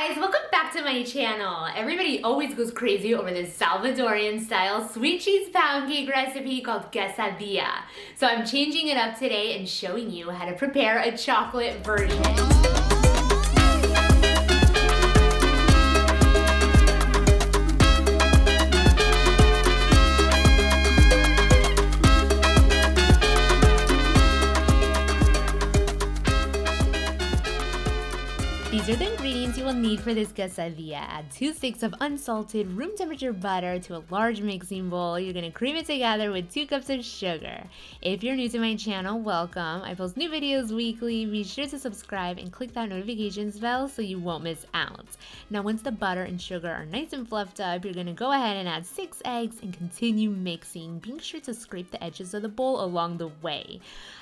guys, welcome back to my channel. Everybody always goes crazy over this Salvadorian style sweet cheese pound cake recipe called quesadilla. So I'm changing it up today and showing you how to prepare a chocolate version. These are the ingredients you will need for this quesadilla. Add 2 sticks of unsalted room temperature butter to a large mixing bowl. You're gonna cream it together with 2 cups of sugar. If you're new to my channel, welcome. I post new videos weekly. Be sure to subscribe and click that notifications bell so you won't miss out. Now once the butter and sugar are nice and fluffed up, you're gonna go ahead and add 6 eggs and continue mixing, being sure to scrape the edges of the bowl along the way.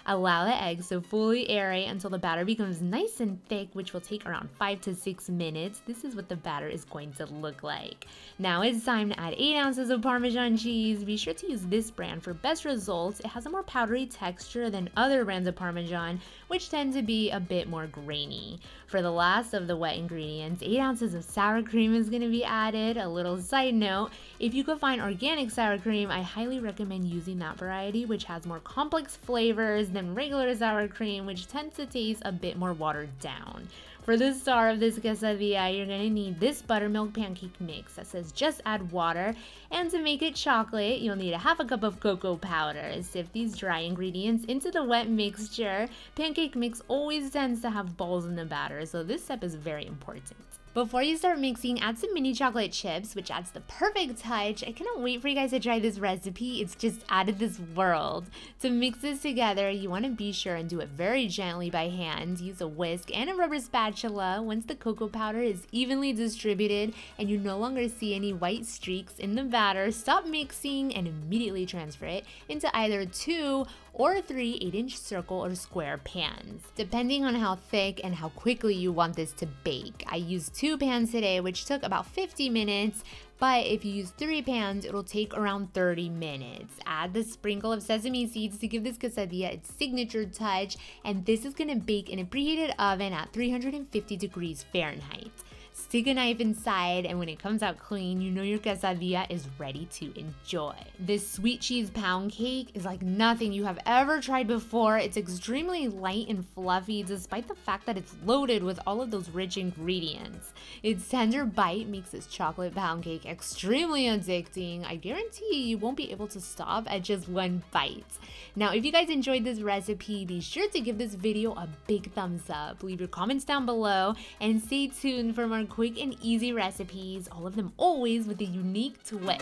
Allow the eggs to fully aerate until the batter becomes nice and thick, which will take around 5 to 6 minutes. This is what the batter is going to look like. Now it's time to add 8 ounces of Parmesan cheese. Be sure to use this brand for best results. It has a more powdery texture than other brands of Parmesan, which tend to be a bit more grainy. For the last of the wet ingredients, 8 ounces of sour cream is going to be added. A little side note, if you could find organic sour cream, I highly recommend using that variety, which has more complex flavors than regular sour cream, which tends to taste a bit more watered down. For the star of this quesadilla, you're gonna need this buttermilk pancake mix that says just add water, and to make it chocolate, you'll need a half a cup of cocoa powder. Sift these dry ingredients into the wet mixture. Pancake mix always tends to have balls in the batter, so this step is very important. Before you start mixing, add some mini chocolate chips, which adds the perfect touch. I cannot wait for you guys to try this recipe. It's just out of this world. To mix this together, you want to be sure and do it very gently by hand. Use a whisk and a rubber spatula. Once the cocoa powder is evenly distributed and you no longer see any white streaks in the batter, stop mixing and immediately transfer it into either 2 or 3 8-inch circle or square pans, depending on how thick and how quickly you want this to bake. I used 2 pans today, which took about 50 minutes, but if you use 3 pans, it'll take around 30 minutes. Add the sprinkle of sesame seeds to give this quesadilla its signature touch, and this is gonna bake in a preheated oven at 350 degrees Fahrenheit. Stick a knife inside, and when it comes out clean, you know your quesadilla is ready to enjoy. This sweet cheese pound cake is like nothing you have ever tried before. It's extremely light and fluffy despite the fact that it's loaded with all of those rich ingredients. Its tender bite makes this chocolate pound cake extremely addicting. I guarantee you won't be able to stop at just one bite. Now, if you guys enjoyed this recipe, be sure to give this video a big thumbs up. Leave your comments down below and stay tuned for more quick and easy recipes, all of them always with a unique twist.